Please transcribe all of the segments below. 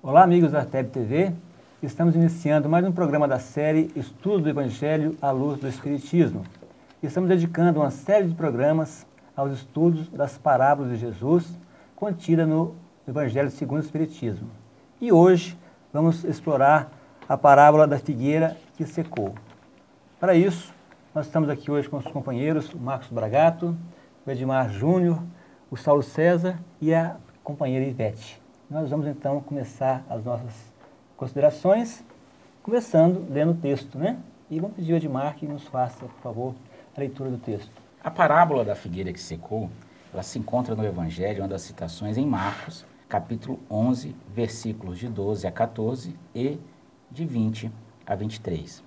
Olá, amigos da TEB TV. Estamos iniciando mais um programa da série Estudo do Evangelho à Luz do Espiritismo. Estamos dedicando uma série de programas aos estudos das parábolas de Jesus contida no Evangelho segundo o Espiritismo. E hoje vamos explorar a parábola da figueira que secou. Para isso, nós estamos aqui hoje com os companheiros, o Marcos Bragato, o Edmar Júnior, o Saulo César e a companheira Ivete. Nós vamos então começar as nossas considerações, começando lendo o texto, né? E vamos pedir ao Edmar que nos faça, por favor, a leitura do texto. A parábola da figueira que secou, ela se encontra no Evangelho, uma das citações em Marcos, capítulo 11, versículos de 12 a 14 e de 20 a 23.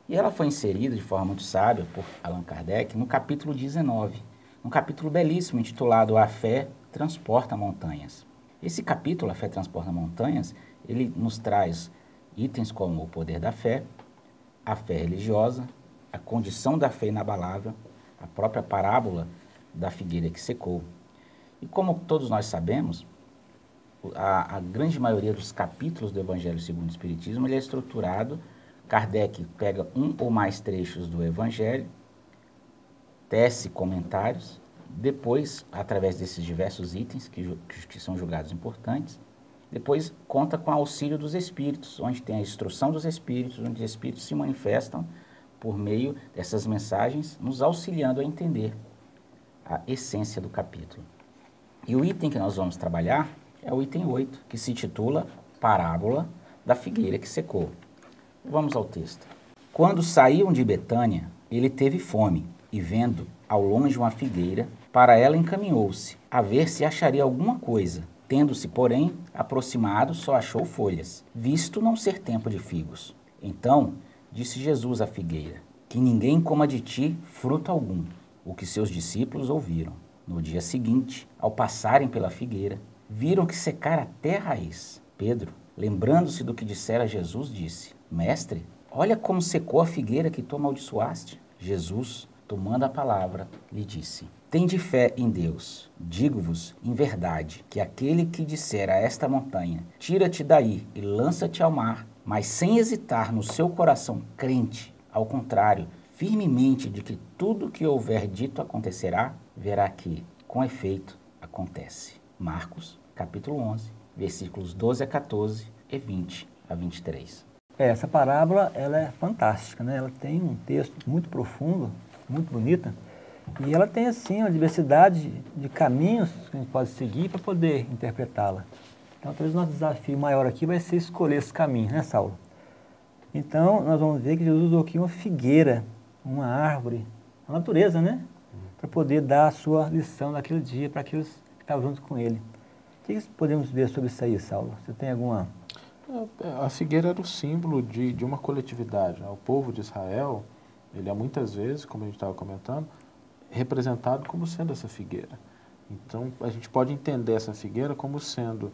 E ela foi inserida de forma muito sábia por Allan Kardec no capítulo 19, um capítulo belíssimo intitulado A Fé Transporta Montanhas. Esse capítulo, A Fé Transporta Montanhas, ele nos traz itens como o poder da fé, a fé religiosa, a condição da fé inabalável, a própria parábola da figueira que secou. E como todos nós sabemos, a grande maioria dos capítulos do Evangelho segundo o Espiritismo ele é estruturado. Kardec pega um ou mais trechos do Evangelho, tece comentários, depois, através desses diversos itens que são julgados importantes, depois conta com o auxílio dos Espíritos, onde tem a instrução dos Espíritos, onde os Espíritos se manifestam por meio dessas mensagens, nos auxiliando a entender a essência do capítulo. E o item que nós vamos trabalhar é o item 8, que se intitula Parábola da Figueira que Secou. Vamos ao texto. Quando saíam de Betânia, ele teve fome, e vendo ao longe uma figueira, para ela encaminhou-se, a ver se acharia alguma coisa. Tendo-se, porém, aproximado, só achou folhas, visto não ser tempo de figos. Então disse Jesus à figueira, que ninguém coma de ti fruto algum, o que seus discípulos ouviram. No dia seguinte, ao passarem pela figueira, viram que secara até a raiz. Pedro, lembrando-se do que dissera Jesus, disse, Mestre, olha como secou a figueira que tu amaldiçoaste. Jesus, tomando a palavra, lhe disse, tende fé em Deus. Digo-vos, em verdade, que aquele que disser a esta montanha, tira-te daí e lança-te ao mar, mas sem hesitar no seu coração crente, ao contrário, firmemente de que tudo que houver dito acontecerá, verá que, com efeito, acontece. Marcos, capítulo 11, versículos 12 a 14 e 20 a 23. Essa parábola ela é fantástica, né? Ela tem um texto muito profundo, muito bonita, e ela tem assim uma diversidade de caminhos que a gente pode seguir para poder interpretá-la. Então, talvez o nosso desafio maior aqui vai ser escolher esse caminho, né, Saulo? Então, nós vamos ver que Jesus usou aqui uma figueira, uma árvore, a natureza, né? Para poder dar a sua lição naquele dia para aqueles que estavam junto com ele. O que podemos ver sobre isso aí, Saulo? Você tem alguma... A figueira era o símbolo de uma coletividade. O povo de Israel, ele é muitas vezes, como a gente estava comentando, representado como sendo essa figueira. Então, a gente pode entender essa figueira como sendo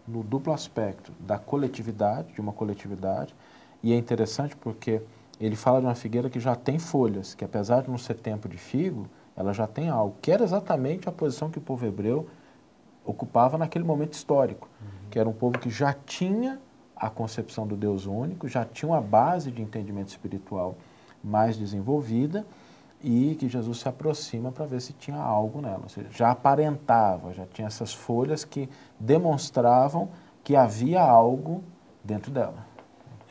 no duplo aspecto da coletividade, de uma coletividade, e é interessante porque ele fala de uma figueira que já tem folhas, que apesar de não ser tempo de figo, ela já tem algo, que era exatamente a posição que o povo hebreu ocupava naquele momento histórico, que era um povo que já tinha a concepção do Deus único, já tinha uma base de entendimento espiritual mais desenvolvida, e que Jesus se aproxima para ver se tinha algo nela, ou seja, já aparentava, já tinha essas folhas que demonstravam que havia algo dentro dela.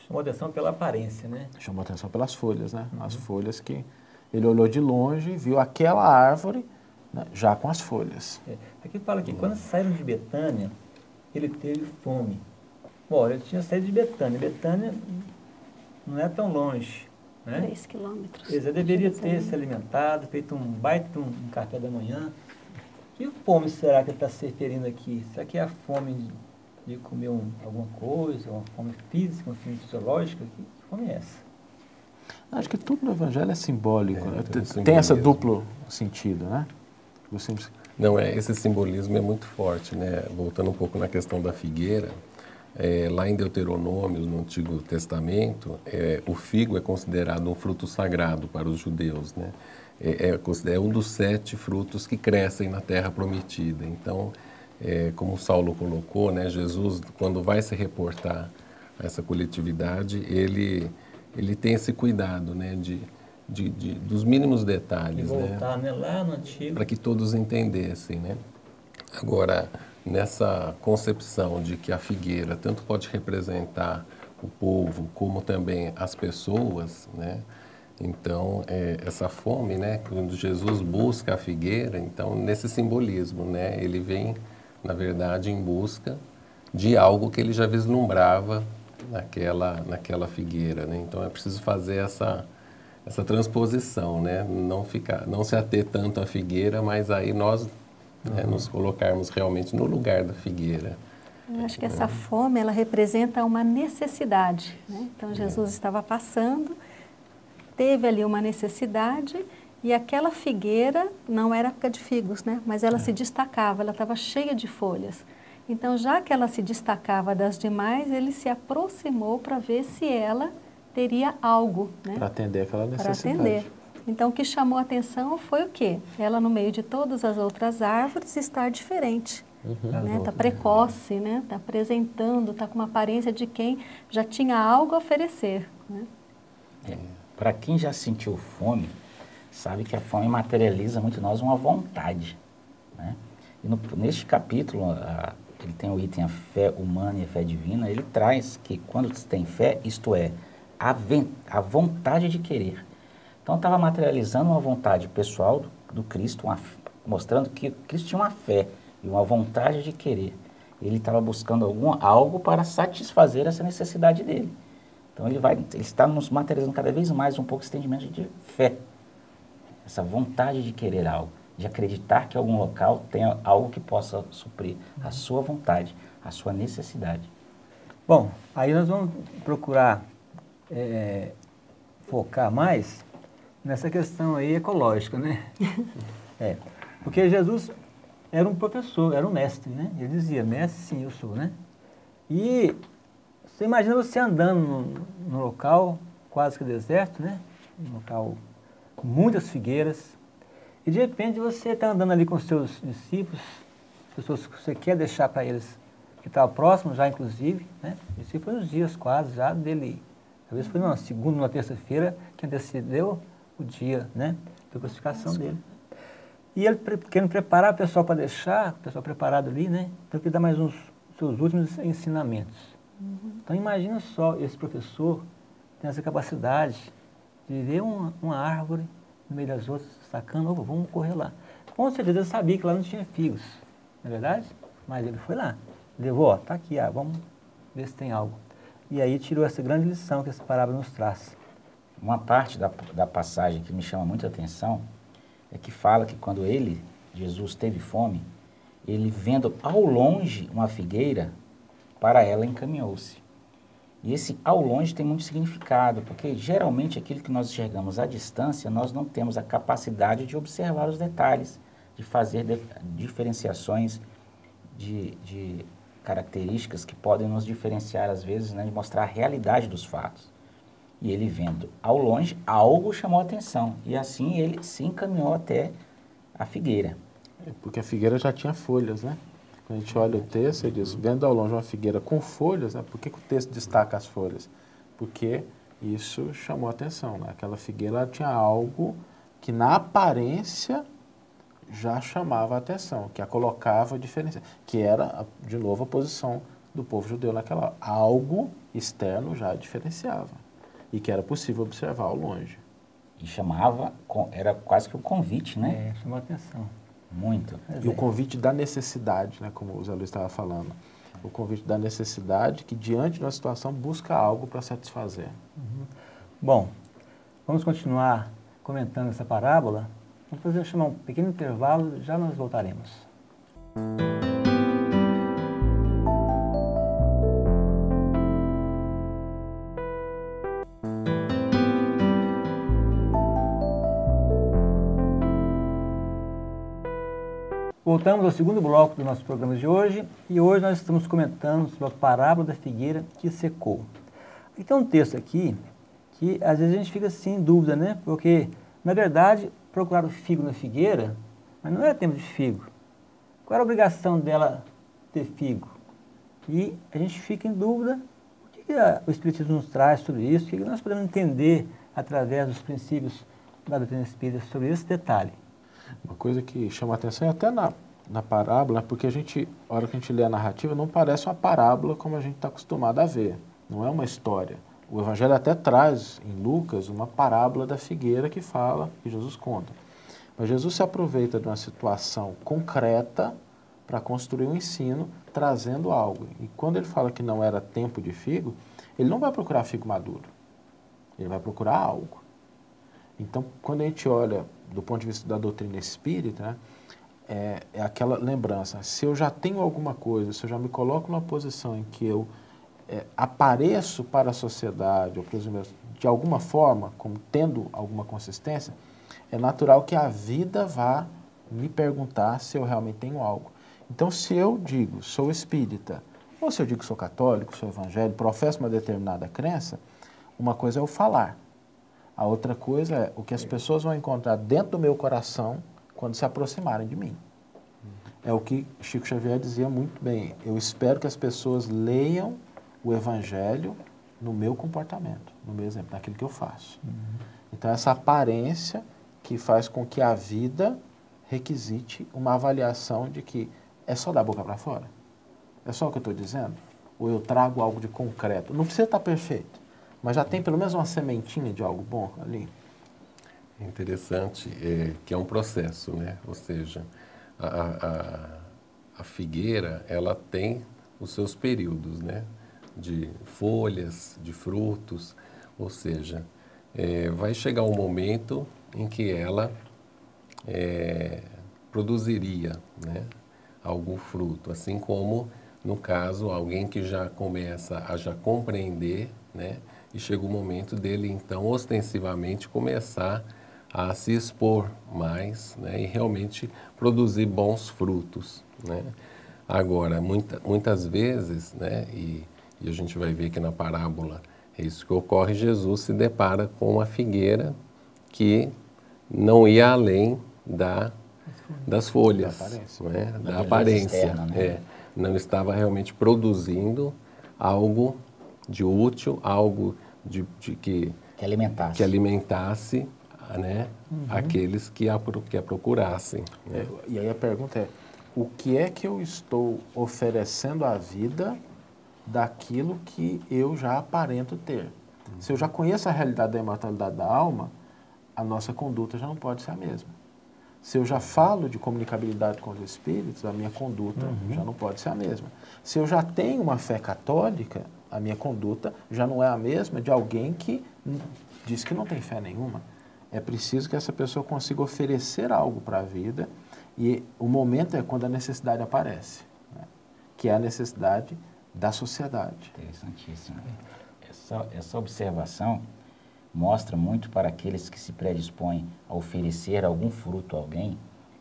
Chamou atenção pela aparência, né? Chamou atenção pelas folhas, né? As folhas que ele olhou de longe e viu aquela árvore, né, já com as folhas. Aqui fala que quando saíram de Betânia, ele teve fome. Bom, ele tinha saído de Betânia. Betânia não é tão longe, né? 3 quilômetros. Ele deveria ter se alimentado, feito um baita um café da manhã. Que fome será que ele está se referindo aqui? Será que é a fome de comer alguma coisa, uma fome física, uma fome fisiológica? Que fome é essa? Acho que tudo no Evangelho é simbólico, né? Tem esse duplo sentido, né? Não, esse simbolismo é muito forte, né? Voltando um pouco na questão da figueira, lá em Deuteronômio, no Antigo Testamento, o figo é considerado um fruto sagrado para os judeus, né? É um dos 7 frutos que crescem na terra prometida. Então, como o Saulo colocou, né, Jesus, quando vai se reportar a essa coletividade, ele tem esse cuidado, né, dos mínimos detalhes, E voltar, né, lá no Antigo. para que todos entendessem, né? Agora, nessa concepção de que a figueira tanto pode representar o povo como também as pessoas, né? Então, essa fome, né, quando Jesus busca a figueira, então, nesse simbolismo, né, ele vem, na verdade, em busca de algo que ele já vislumbrava naquela figueira, né? Então, é preciso fazer essa transposição, né? Não se ater tanto à figueira, mas aí nós, né, nos colocarmos realmente no lugar da figueira. Eu acho que essa fome, ela representa uma necessidade, né? Então, Jesus estava passando, teve ali uma necessidade e aquela figueira não era época de figos, né? Mas ela se destacava, ela estava cheia de folhas. Então, já que ela se destacava das demais, ele se aproximou para ver se ela teria algo, né? Para atender aquela necessidade. Para atender. Então, o que chamou a atenção foi o quê? Ela, no meio de todas as outras árvores, estar diferente. Né? Está precoce, né? Está apresentando, está com uma aparência de quem já tinha algo a oferecer. Né? Para quem já sentiu fome, sabe que a fome materializa muito em nós uma vontade. Né? E neste capítulo, ele tem o item a fé humana e a fé divina, ele traz que quando se tem fé, isto é, a vontade de querer. Então, estava materializando uma vontade pessoal do Cristo, mostrando que Cristo tinha uma fé e uma vontade de querer. Ele estava buscando algo para satisfazer essa necessidade dele. Então, ele está nos materializando cada vez mais um pouco esse entendimento de fé. Essa vontade de querer algo, de acreditar que algum local tenha algo que possa suprir a sua vontade, a sua necessidade. Bom, aí nós vamos procurar focar mais nessa questão aí ecológica, né? Porque Jesus era um professor, era um mestre, né? Ele dizia, mestre, sim, eu sou, né? E você imagina você andando num local quase que deserto, né? Um local com muitas figueiras, e de repente você está andando ali com os seus discípulos, pessoas que você quer deixar para eles, que estavam próximos já, inclusive, né? Isso foi nos dias quase já dele, talvez foi numa segunda, numa terça-feira, que antecedeu o dia, né? Da crucificação dele. E ele querendo preparar o pessoal para deixar, o pessoal preparado ali, né? Então, ele dá mais uns seus últimos ensinamentos. Então, imagina só, esse professor tem essa capacidade de ver uma árvore no meio das outras, sacando, vamos correr lá. Com certeza ele sabia que lá não tinha figos, não é verdade? Mas ele foi lá, levou, tá aqui, vamos ver se tem algo. E aí tirou essa grande lição que essa parábola nos traz. Uma parte da passagem que me chama muita atenção é que fala que quando Jesus teve fome, ele vendo ao longe uma figueira, para ela encaminhou-se. E esse ao longe tem muito significado, porque geralmente aquilo que nós enxergamos à distância, nós não temos a capacidade de observar os detalhes, de fazer diferenciações de características que podem nos diferenciar às vezes, né, de mostrar a realidade dos fatos. E ele vendo ao longe, algo chamou a atenção, e assim ele se encaminhou até a figueira. Porque a figueira já tinha folhas, né? Quando a gente olha o texto, ele diz, vendo ao longe uma figueira com folhas, né? Por que o texto destaca as folhas? Porque isso chamou a atenção, né? Aquela figueira ela tinha algo que na aparência já chamava a atenção, que a colocava diferenciada, que era, de novo, a posição do povo judeu naquela hora. Algo externo já diferenciava e que era possível observar ao longe. E era quase que um convite, né? Chamou a atenção. Muito. E o convite da necessidade, né, como o Zé Luiz estava falando. O convite da necessidade que, diante de uma situação, busca algo para satisfazer. Bom, vamos continuar comentando essa parábola. Vamos chamar um pequeno intervalo, já nós voltaremos. Voltamos ao segundo bloco do nosso programa de hoje, e hoje nós estamos comentando sobre a parábola da figueira que secou. E tem um texto aqui que às vezes a gente fica assim em dúvida, né? Porque, na verdade, procuraram o figo na figueira, mas não era tempo de figo. Qual era a obrigação dela ter figo? E a gente fica em dúvida o que o Espiritismo nos traz sobre isso, o que nós podemos entender através dos princípios da doutrina espírita sobre esse detalhe. Uma coisa que chama a atenção é até na parábola, porque a hora que a gente lê a narrativa, não parece uma parábola como a gente está acostumado a ver. Não é uma história. O Evangelho até traz, em Lucas, uma parábola da figueira que fala, que Jesus conta. Mas Jesus se aproveita de uma situação concreta para construir um ensino, trazendo algo. E quando ele fala que não era tempo de figo, ele não vai procurar figo maduro. Ele vai procurar algo. Então, quando a gente olha do ponto de vista da doutrina espírita, né, é aquela lembrança. Se eu já tenho alguma coisa, se eu já me coloco numa posição em que eu apareço para a sociedade, ou para os meus, de alguma forma, como tendo alguma consistência, é natural que a vida vá me perguntar se eu realmente tenho algo. Então, se eu digo, sou espírita, ou se eu digo, sou católico, sou evangélico, professo uma determinada crença, uma coisa é o falar. A outra coisa é o que as pessoas vão encontrar dentro do meu coração quando se aproximarem de mim. É o que Chico Xavier dizia muito bem. Eu espero que as pessoas leiam o Evangelho no meu comportamento, no meu exemplo, naquilo que eu faço. Então, essa aparência que faz com que a vida requisite uma avaliação de que é só da boca para fora? É só o que eu estou dizendo? Ou eu trago algo de concreto? Não precisa estar perfeito, mas já tem pelo menos uma sementinha de algo bom ali. É interessante que é um processo, né? Ou seja, a figueira, ela tem os seus períodos, né? De folhas, de frutos, ou seja, vai chegar um momento em que ela produziria, né, algum fruto, assim como, no caso, alguém que já começa a já compreender, né, e chega o momento dele, então, ostensivamente começar a se expor mais, né, e realmente produzir bons frutos, né. Agora, muitas vezes, né, e a gente vai ver que na parábola é isso que ocorre, Jesus se depara com uma figueira que não ia além das folhas, da aparência. Externa, né? Não estava realmente produzindo algo de útil, algo que alimentasse, né, aqueles que a procurassem. Né? E aí a pergunta é, o que é que eu estou oferecendo à vida daquilo que eu já aparento ter? Se eu já conheço a realidade da imortalidade da alma, a nossa conduta já não pode ser a mesma. Se eu já falo de comunicabilidade com os espíritos, a minha conduta já não pode ser a mesma. Se eu já tenho uma fé católica, a minha conduta já não é a mesma de alguém que diz que não tem fé nenhuma. É preciso que essa pessoa consiga oferecer algo para a vida, e o momento é quando a necessidade aparece, né? Que é a necessidade da sociedade. Interessantíssimo. Essa observação mostra muito para aqueles que se predispõem a oferecer algum fruto a alguém,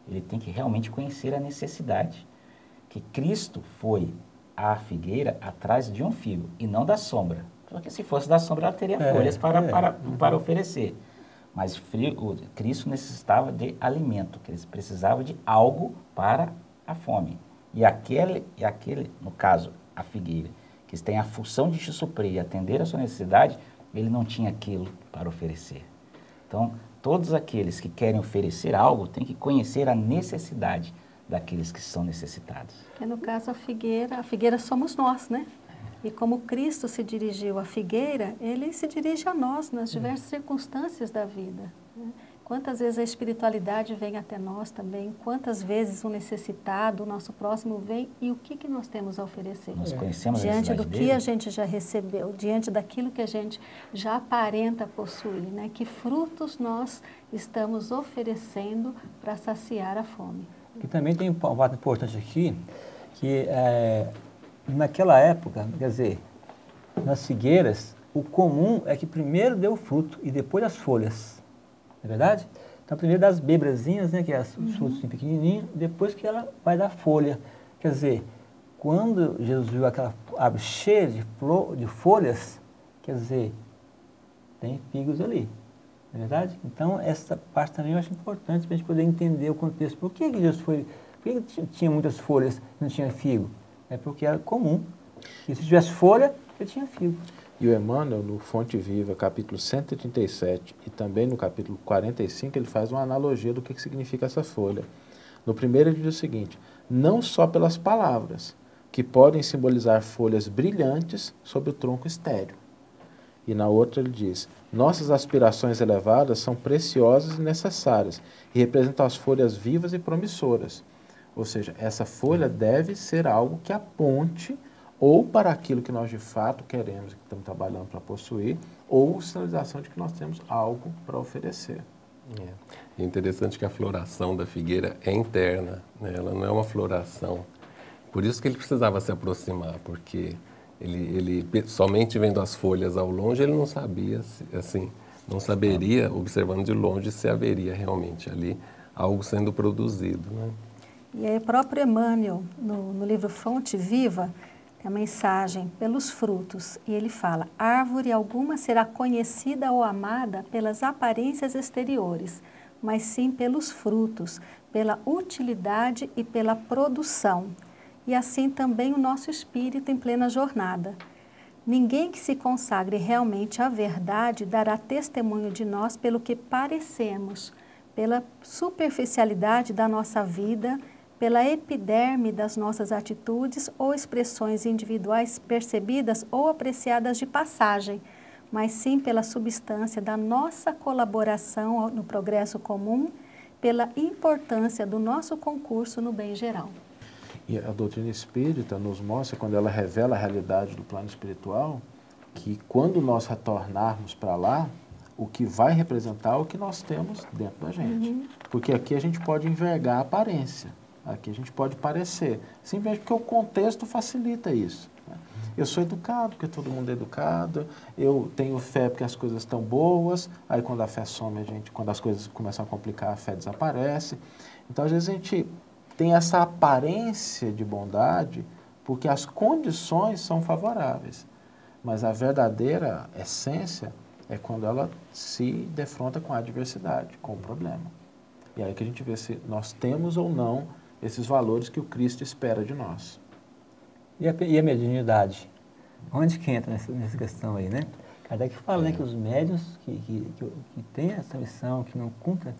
ele tem que realmente conhecer a necessidade. Que Cristo foi à figueira atrás de um figo e não da sombra. Porque se fosse da sombra, ela teria folhas para oferecer. Mas Cristo necessitava de alimento, que ele precisava de algo para a fome. E aquele, no caso, a figueira, que tem a função de te suprir e atender a sua necessidade, ele não tinha aquilo para oferecer. Então, todos aqueles que querem oferecer algo têm que conhecer a necessidade daqueles que são necessitados. Que no caso a figueira somos nós, né? E como Cristo se dirigiu à figueira, ele se dirige a nós nas diversas circunstâncias da vida, né? Quantas vezes a espiritualidade vem até nós também, quantas vezes o necessitado, o nosso próximo vem, e o que nós temos a oferecer? Nós conhecemos diante do dele? que a gente já recebeu, diante daquilo que a gente já aparenta possuir, né? Que frutos nós estamos oferecendo para saciar a fome. E também tem um fato importante aqui, que naquela época, quer dizer, nas figueiras, o comum é que primeiro dê o fruto e depois as folhas. Não é verdade? Então, primeiro dá as bebrazinhas, né, que é os frutos pequenininhos, depois que ela vai dar folha. Quer dizer, quando Jesus viu aquela árvore cheia de folhas, quer dizer, tem figos ali. Não é verdade? Então, essa parte também eu acho importante para a gente poder entender o contexto. Por que Jesus foi... Por que tinha muitas folhas e não tinha figo? É porque era comum. E se tivesse folha, ele tinha figo. E o Emmanuel, no Fonte Viva, capítulo 137 e também no capítulo 45, ele faz uma analogia do que significa essa folha. No primeiro ele diz o seguinte: não só pelas palavras, que podem simbolizar folhas brilhantes sobre o tronco estéril. E na outra ele diz: nossas aspirações elevadas são preciosas e necessárias e representam as folhas vivas e promissoras. Ou seja, essa folha deve ser algo que aponte ou para aquilo que nós de fato queremos, que estamos trabalhando para possuir, ou sinalização de que nós temos algo para oferecer. É interessante que a floração da figueira é interna, né? Ela não é uma floração. Por isso que ele precisava se aproximar, porque ele somente vendo as folhas ao longe, ele não sabia, assim, não saberia, observando de longe, se haveria realmente ali algo sendo produzido, né? E aí o próprio Emmanuel, no livro Fonte Viva, tem a mensagem pelos frutos, e ele fala: árvore alguma será conhecida ou amada pelas aparências exteriores, mas sim pelos frutos, pela utilidade e pela produção. E assim também o nosso espírito em plena jornada. Ninguém que se consagre realmente à verdade dará testemunho de nós pelo que parecemos, pela superficialidade da nossa vida, pela epiderme das nossas atitudes ou expressões individuais percebidas ou apreciadas de passagem, mas sim pela substância da nossa colaboração no progresso comum, pela importância do nosso concurso no bem geral. E a doutrina espírita nos mostra, quando ela revela a realidade do plano espiritual, que quando nós retornarmos para lá, o que vai representar é o que nós temos dentro da gente. Porque aqui a gente pode envergar a aparência, aqui a gente pode parecer, simplesmente porque o contexto facilita isso. Né? Eu sou educado porque todo mundo é educado, eu tenho fé porque as coisas estão boas, aí quando a fé some, quando as coisas começam a complicar, a fé desaparece. Então, às vezes, a gente tem essa aparência de bondade porque as condições são favoráveis. Mas a verdadeira essência é quando ela se defronta com a adversidade, com o problema. E aí que a gente vê se nós temos ou não esses valores que o Cristo espera de nós. E a mediunidade? Onde que entra nessa questão aí, né? Kardec fala, né, que os médiuns que têm essa missão, que não cumprem,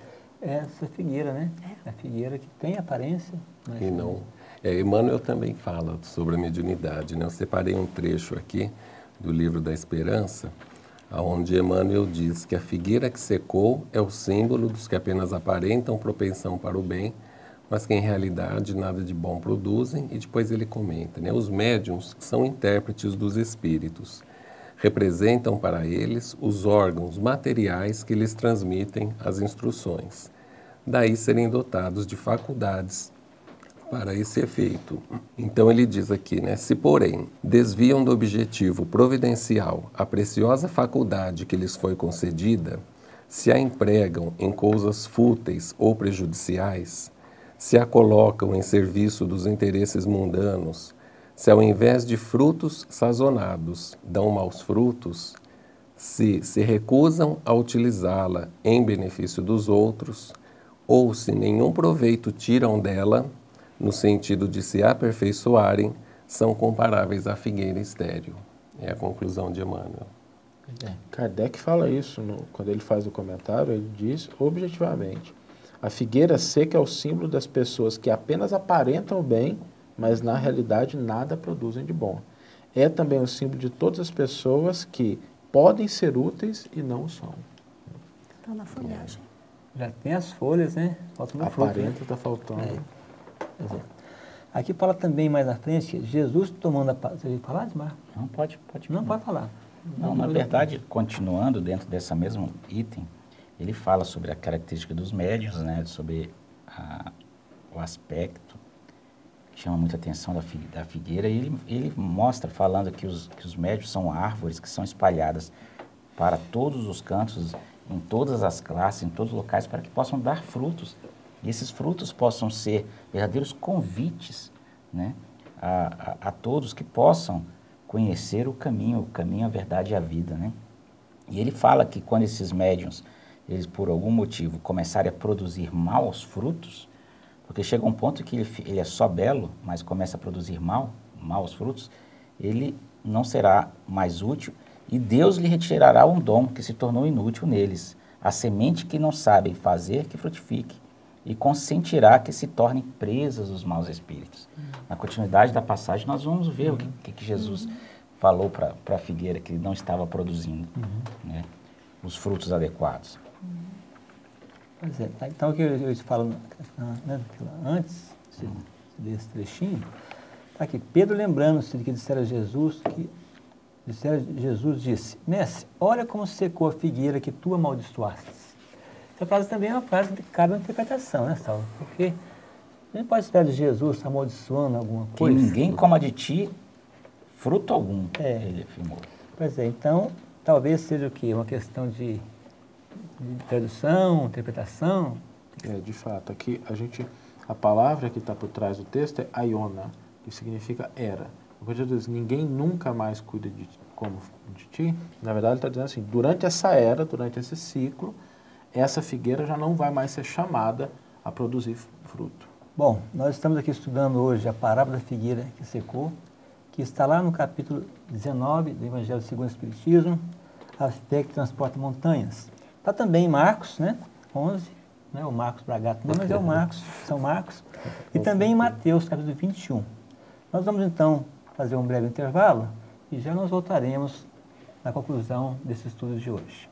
é essa figueira, né? É a figueira que tem aparência. Mas e não. Emmanuel também fala sobre a mediunidade, né? Eu separei um trecho aqui do Livro da Esperança, onde Emmanuel diz que a figueira que secou é o símbolo dos que apenas aparentam propensão para o bem, mas que em realidade nada de bom produzem, e depois ele comenta, né? Os médiuns são intérpretes dos espíritos, representam para eles os órgãos materiais que lhes transmitem as instruções, daí serem dotados de faculdades para esse efeito. Então ele diz aqui, né? Se porém desviam do objetivo providencial a preciosa faculdade que lhes foi concedida, se a empregam em coisas fúteis ou prejudiciais, se a colocam em serviço dos interesses mundanos, se ao invés de frutos sazonados dão maus frutos, se recusam a utilizá-la em benefício dos outros, ou se nenhum proveito tiram dela, no sentido de se aperfeiçoarem, são comparáveis à figueira estéril. É a conclusão de Emmanuel. Kardec fala isso, quando ele faz o comentário, ele diz objetivamente: a figueira seca é o símbolo das pessoas que apenas aparentam o bem, mas na realidade nada produzem de bom. É também o símbolo de todas as pessoas que podem ser úteis e não o são. Está na folhagem. Já tem as folhas, né? Falta no fruto. Aparenta, está faltando. Aqui fala também mais à frente que Jesus tomando a... Você veio falar, Edmar? Não, pode. Não, pode falar. Não, na verdade, continuando dentro dessa mesmo item, ele fala sobre a característica dos médiuns, né, sobre o aspecto que chama muita atenção da figueira, e ele mostra, falando que os médiuns são árvores que são espalhadas para todos os cantos, em todas as classes, em todos os locais, para que possam dar frutos. E esses frutos possam ser verdadeiros convites, né, a todos que possam conhecer o caminho, a verdade e a vida, né? E ele fala que quando esses médiuns, eles por algum motivo começarem a produzir maus frutos, porque chega um ponto que ele é só belo, mas começa a produzir maus frutos, ele não será mais útil e Deus lhe retirará um dom que se tornou inútil neles, a semente que não sabem fazer que frutifique, e consentirá que se tornem presas os maus espíritos. Na continuidade da passagem, nós vamos ver o que Jesus falou para a figueira que não estava produzindo, né, os frutos adequados. Pois é, então o que eu te falo, né, antes desse trechinho, está aqui, Pedro lembrando-se de que dissera Jesus, Jesus disse, Mestre, olha como secou a figueira que tu amaldiçoaste. Essa frase também é uma frase que cabe uma interpretação, né, Saulo? Porque a gente pode esperar de Jesus amaldiçoando alguma coisa. Que ninguém coma de ti fruto algum, ele afirmou. Pois é, então, talvez seja o quê? Uma questão de tradução, interpretação? De fato, aqui a palavra que está por trás do texto é aiona, que significa era. Quando Jesus diz, ninguém nunca mais cuida de ti, na verdade ele está dizendo assim, durante essa era, durante esse ciclo, essa figueira já não vai mais ser chamada a produzir fruto. Bom, nós estamos aqui estudando hoje a parábola da figueira que secou, que está lá no capítulo 19 do Evangelho segundo o Espiritismo, a fé que transporta montanhas. Está também em Marcos, né, 11, né, o Marcos Bragato, mas é o Marcos, São Marcos, e também em Mateus, capítulo 21. Nós vamos então fazer um breve intervalo e já nós voltaremos na conclusão desse estudo de hoje.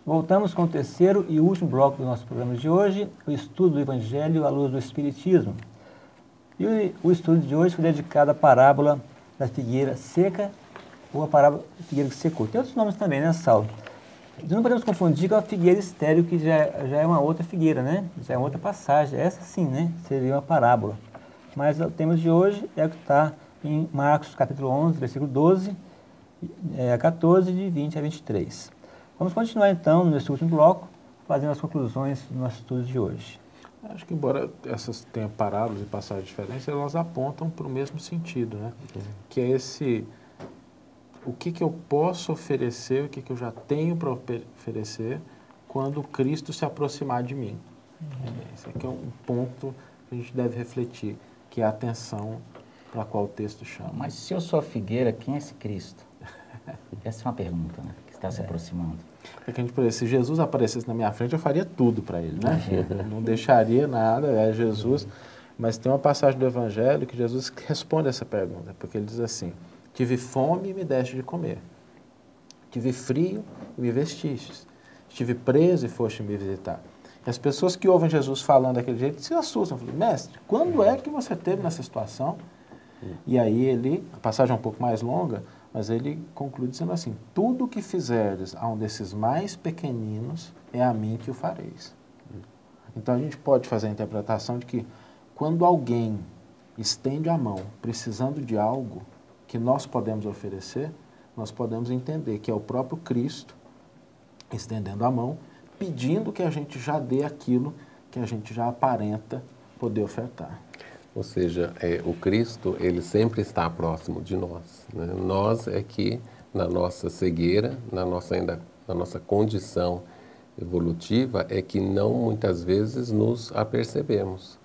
Voltamos com o terceiro e último bloco do nosso programa de hoje, o estudo do Evangelho à luz do Espiritismo. E o estudo de hoje foi dedicado à parábola da figueira seca ou a parábola da figueira que secou. Tem outros nomes também, né, Saulo? Não podemos confundir com a figueira estéril, que já é uma outra figueira, né? Já é uma outra passagem. Essa sim, né? Seria uma parábola. Mas o tema de hoje é o que está em Marcos, capítulo 11, versículo 12 a 14, de 20 a 23. Vamos continuar então, nesse último bloco, fazendo as conclusões do nosso estudo de hoje. Acho que embora essas tenham parábolas e passagens diferentes, elas apontam para o mesmo sentido, né? Que é o que eu posso oferecer, o que eu já tenho para oferecer quando Cristo se aproximar de mim. Esse aqui é um ponto que a gente deve refletir, que é a atenção para a qual o texto chama. Mas se eu sou a figueira, quem é esse Cristo? Essa é uma pergunta, né, que está se aproximando. É que a gente poderia, se Jesus aparecesse na minha frente, eu faria tudo para ele, né? Não deixaria nada, é Jesus. Mas tem uma passagem do Evangelho que Jesus responde essa pergunta, porque ele diz assim, tive fome e me deste de comer. Tive frio e me vestistes. Estive preso e foste me visitar. E as pessoas que ouvem Jesus falando daquele jeito se assustam. Falam, mestre, quando é que você esteve nessa situação? E aí a passagem é um pouco mais longa, mas ele conclui dizendo assim, tudo o que fizerdes a um desses mais pequeninos, é a mim que o fareis. Então a gente pode fazer a interpretação de que quando alguém estende a mão precisando de algo que nós podemos oferecer, nós podemos entender que é o próprio Cristo estendendo a mão, pedindo que a gente já dê aquilo que a gente já aparenta poder ofertar. Ou seja, o Cristo, ele sempre está próximo de nós, né? Nós é que, na nossa cegueira, na nossa condição evolutiva, é que não muitas vezes nos apercebemos,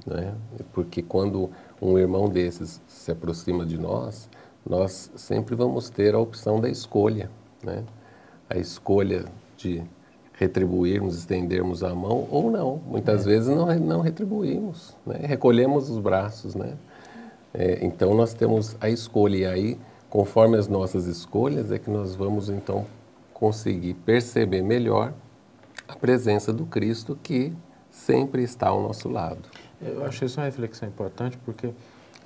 né? Porque quando um irmão desses se aproxima de nós, nós sempre vamos ter a opção da escolha, né? A escolha de retribuirmos, estendermos a mão ou não. Muitas vezes não retribuímos, né? Recolhemos os braços, né? Então nós temos a escolha e aí, conforme as nossas escolhas, é que nós vamos então conseguir perceber melhor a presença do Cristo que sempre está ao nosso lado. Eu achei isso uma reflexão importante porque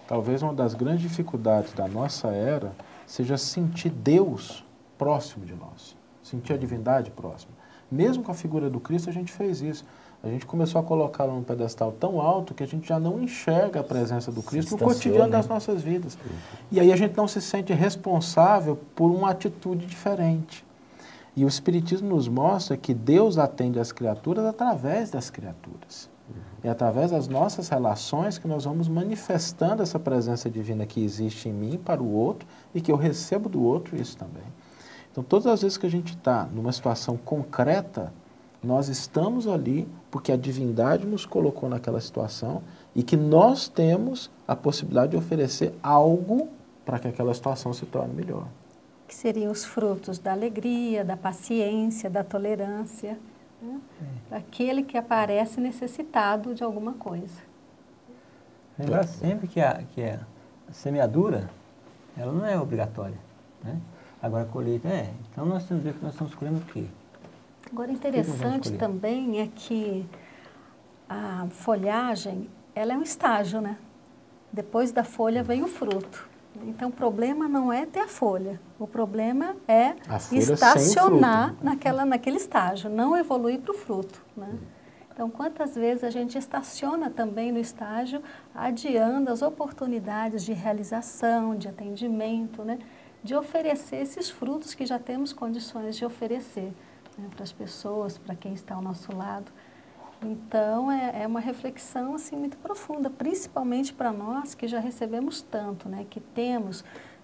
talvez uma das grandes dificuldades da nossa era seja sentir Deus próximo de nós, sentir a divindade próxima. Mesmo com a figura do Cristo, a gente fez isso. A gente começou a colocá-lo num pedestal tão alto que a gente já não enxerga a presença do Cristo no cotidiano das nossas vidas. E aí a gente não se sente responsável por uma atitude diferente. E o Espiritismo nos mostra que Deus atende às criaturas através das criaturas. É através das nossas relações que nós vamos manifestando essa presença divina que existe em mim para o outro e que eu recebo do outro isso também. Então, todas as vezes que a gente está numa situação concreta, nós estamos ali porque a divindade nos colocou naquela situação e que nós temos a possibilidade de oferecer algo para que aquela situação se torne melhor. Que seriam os frutos da alegria, da paciência, da tolerância, né? Aquele que aparece necessitado de alguma coisa. Lembrar sempre que a semeadura, ela não é obrigatória, né? Agora a colheita é. Então nós temos que ver que nós estamos colhendo o quê? Agora, interessante também é que a folhagem, ela é um estágio, né? Depois da folha vem o fruto. Então, o problema não é ter a folha. O problema é estacionar naquele estágio, não evoluir para o fruto, né? Então, quantas vezes a gente estaciona também no estágio, adiando as oportunidades de realização, de atendimento, né? De oferecer esses frutos que já temos condições de oferecer, né, para as pessoas, para quem está ao nosso lado. Então, é uma reflexão assim, muito profunda, principalmente para nós que já recebemos tanto, né, que temos,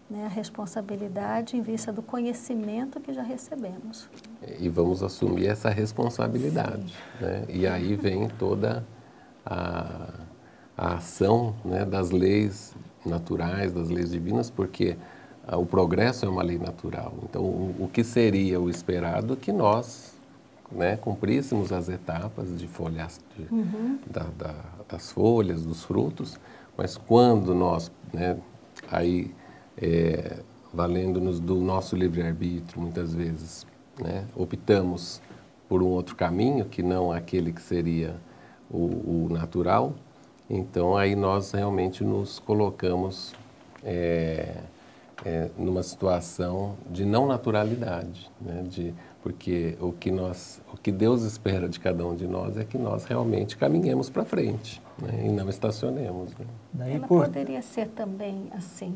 né, a responsabilidade em vista do conhecimento que já recebemos. E vamos assumir essa responsabilidade, né? E aí vem toda a ação, né, das leis naturais, das leis divinas, porque o progresso é uma lei natural. Então, o que seria o esperado? Que nós, né, cumpríssemos as etapas de folhas, das folhas, dos frutos, mas quando nós, né, aí, valendo-nos do nosso livre-arbítrio, muitas vezes, né, optamos por um outro caminho, que não aquele que seria o natural, então aí nós realmente nos colocamos numa situação de não naturalidade, né? Porque o que Deus espera de cada um de nós é que nós realmente caminhemos para frente, né? E não estacionemos, né? Ela poderia ser também, assim,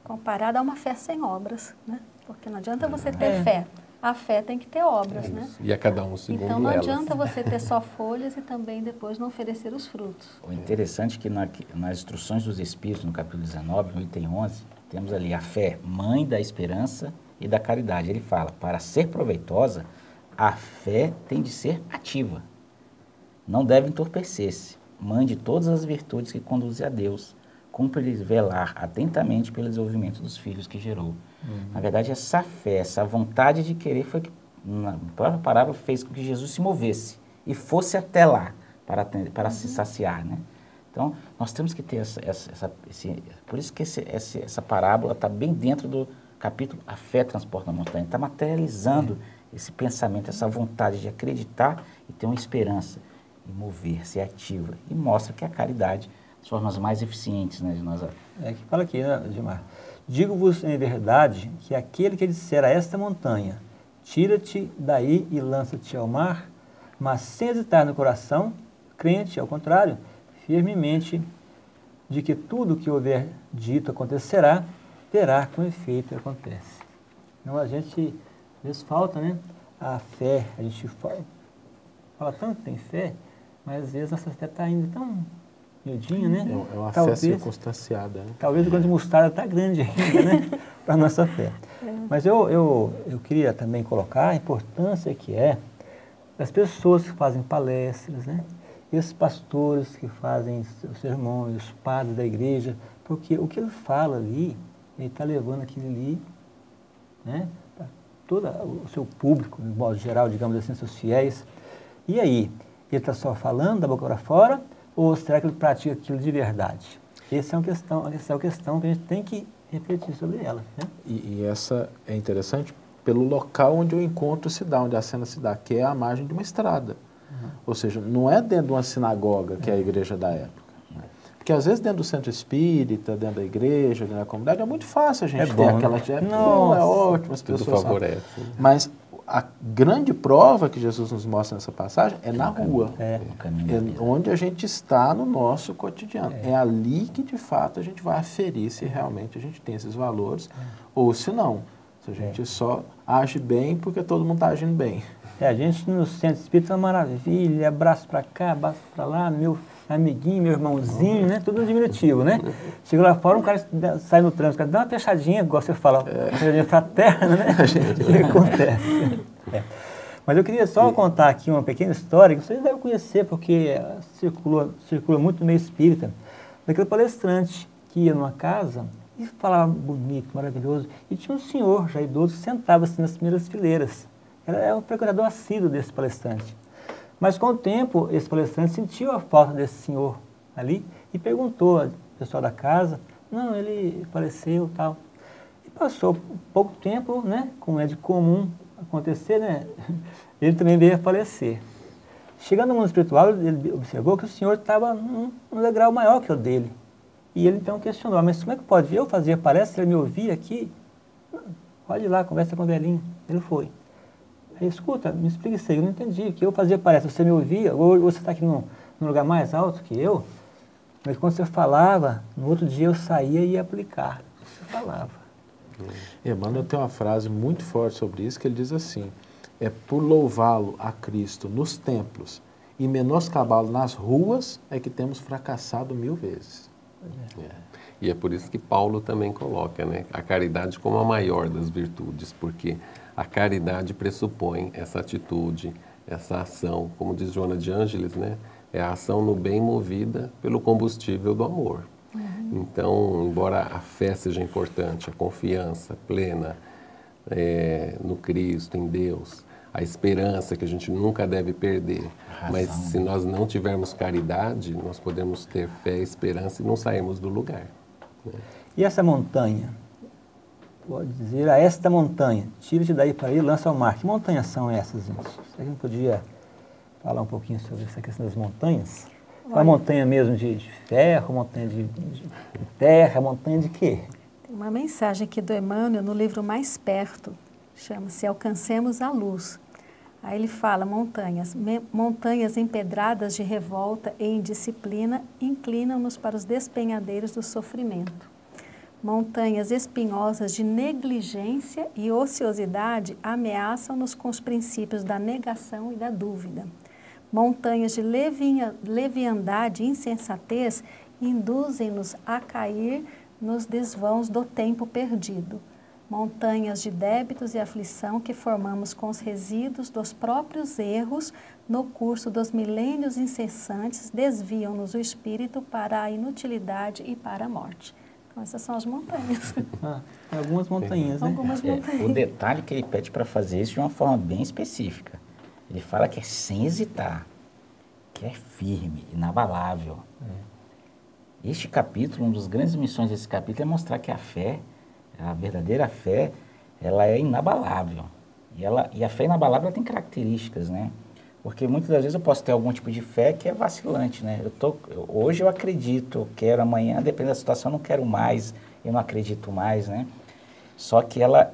comparada a uma fé sem obras, né? Porque não adianta você ter fé, a fé tem que ter obras, né? E a cada um segundo Então não elas. adianta você ter só folhas e também depois não oferecer os frutos. O interessante é que nas instruções dos Espíritos, no capítulo 19, no item 11, temos ali a fé, mãe da esperança e da caridade. Ele fala, para ser proveitosa, a fé tem de ser ativa. Não deve entorpecer-se. Mãe de todas as virtudes que conduzem a Deus. Cumpre-lhes velar atentamente pelo desenvolvimento dos filhos que gerou. Na verdade, essa fé, essa vontade de querer foi que, na própria parábola, fez com que Jesus se movesse e fosse até lá para se saciar, né? Então, nós temos que ter por isso que essa parábola está bem dentro do capítulo A Fé Transporta a Montanha. Está materializando esse pensamento, essa vontade de acreditar e ter uma esperança, e mover, ser ativa. E mostra que a caridade, as formas mais eficientes, né, de nós... Que fala aqui, né, Gilmar? Digo-vos em verdade que aquele que disser a esta montanha, tira-te daí e lança-te ao mar, mas sem hesitar no coração, crente, ao contrário, firmemente de que tudo o que houver dito acontecerá, verá com efeito acontece. Então a gente, às vezes falta, né, a fé, a gente fala tanto que tem fé, mas às vezes nossa fé está indo tão miudinha, né? É uma fé circunstanciada. Né? Talvez o grão de mostarda está grande ainda, né, para a nossa fé. Mas eu queria também colocar a importância que é das pessoas que fazem palestras, né? Esses pastores que fazem os sermões, os padres da igreja, porque o que ele fala ali, ele está levando aquilo ali, né, para todo o seu público, de modo geral, digamos assim, seus fiéis. E aí, ele está só falando da boca para fora, ou será que ele pratica aquilo de verdade? Essa é uma questão que a gente tem que refletir sobre ela, né? E essa é interessante pelo local onde o encontro se dá, onde a cena se dá, que é a margem de uma estrada. Ou seja, não é dentro de uma sinagoga, que é a igreja da época. Né? Porque às vezes dentro do centro espírita, dentro da igreja, dentro da comunidade, é muito fácil a gente ter aquela... é ótimo, as pessoas favorece. Mas a grande prova que Jesus nos mostra nessa passagem é na rua. É onde a gente está no nosso cotidiano. É ali que, de fato, a gente vai aferir se realmente a gente tem esses valores ou se não. Se a gente só age bem porque todo mundo está agindo bem. A gente no centro espírita é uma maravilha, abraço para cá, abraço para lá, meu amiguinho, meu irmãozinho, né? Tudo no diminutivo, né? Chega lá fora, um cara sai no trânsito, dá uma fechadinha, igual você fala, uma fechadinha fraterna, né? O que acontece? Mas eu queria só contar aqui uma pequena história que vocês devem conhecer, porque circula muito no meio espírita, daquele palestrante que ia numa casa e falava bonito, maravilhoso, e tinha um senhor já idoso que sentava-se nas primeiras fileiras. Era um frequentador assíduo desse palestrante. Mas com o tempo, esse palestrante sentiu a falta desse senhor ali e perguntou ao pessoal da casa, não, ele faleceu e tal. E passou pouco tempo, né, como é de comum acontecer, né, ele também veio a falecer. Chegando no mundo espiritual, ele observou que o senhor estava num degrau maior que o dele. E ele então questionou, mas como é que pode? Eu fazia, parece que ele me ouvia aqui. Pode ir lá, conversa com o velhinho. Ele foi. Aí, escuta, me explica isso aí, eu não entendi. O que eu fazia parece, você me ouvia, ou você está aqui num lugar mais alto que eu, mas quando você falava, no outro dia eu saía e ia aplicar. Você falava. Emmanuel tem uma frase muito forte sobre isso, que ele diz assim, é por louvá-lo a Cristo nos templos e menoscabá-lo nas ruas é que temos fracassado 1000 vezes. E é por isso que Paulo também coloca, né, a caridade como a maior das virtudes, porque a caridade pressupõe essa atitude, essa ação, como diz Joana de Ângeles, né, é a ação no bem movida pelo combustível do amor. Então, embora a fé seja importante, a confiança plena no Cristo, em Deus, a esperança que a gente nunca deve perder, mas se nós não tivermos caridade, nós podemos ter fé, esperança e não sairmos do lugar. Né? E essa montanha? Pode dizer, a esta montanha, tira-te daí para ir, lança ao mar. Que montanhas são essas, gente? Você não podia falar um pouquinho sobre essa questão das montanhas? Uma montanha mesmo de ferro, montanha de terra, montanha de quê? Tem uma mensagem aqui do Emmanuel no livro Mais Perto, chama-se Alcancemos a Luz. Aí ele fala, montanhas empedradas de revolta e indisciplina inclinam-nos para os despenhadeiros do sofrimento. Montanhas espinhosas de negligência e ociosidade ameaçam-nos com os princípios da negação e da dúvida. Montanhas de leviandade e insensatez induzem-nos a cair nos desvãos do tempo perdido. Montanhas de débitos e aflição que formamos com os resíduos dos próprios erros no curso dos milênios incessantes desviam-nos o espírito para a inutilidade e para a morte. Então, essas são as montanhas. Algumas montanhas, né? Algumas montanhas. O detalhe que ele pede para fazer isso de uma forma bem específica. Ele fala que é sem hesitar, que é firme, inabalável. Este capítulo, uma das grandes missões desse capítulo é mostrar que a fé, a verdadeira fé, ela é inabalável. E a fé inabalável ela tem características, né? Porque muitas das vezes eu posso ter algum tipo de fé que é vacilante, né? Hoje eu acredito, quero, amanhã, depende da situação, eu não quero mais, eu não acredito mais, né? Só que ela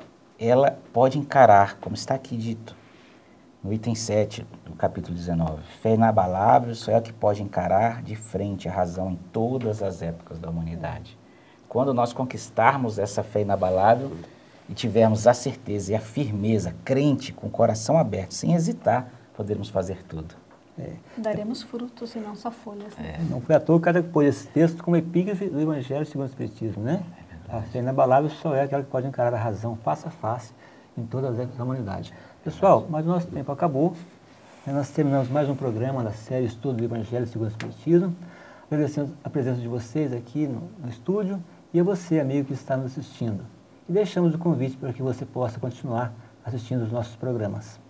pode encarar, como está aqui dito, no item 7 do capítulo 19, fé inabalável só é o que pode encarar de frente a razão em todas as épocas da humanidade. Quando nós conquistarmos essa fé inabalável e tivermos a certeza e a firmeza, crente, com o coração aberto, sem hesitar, poderemos fazer tudo. Daremos frutos e não só folhas. Né? Não foi à toa que cada pôs esse texto como epígrafe do Evangelho segundo o Espiritismo, né? A fé inabalável só é aquela que pode encarar a razão face a face em todas as épocas da humanidade. Pessoal, mas o nosso tempo acabou. Nós terminamos mais um programa da série Estudo do Evangelho segundo o Espiritismo. Agradecemos a presença de vocês aqui no estúdio e a você, amigo, que está nos assistindo. E deixamos o convite para que você possa continuar assistindo os nossos programas.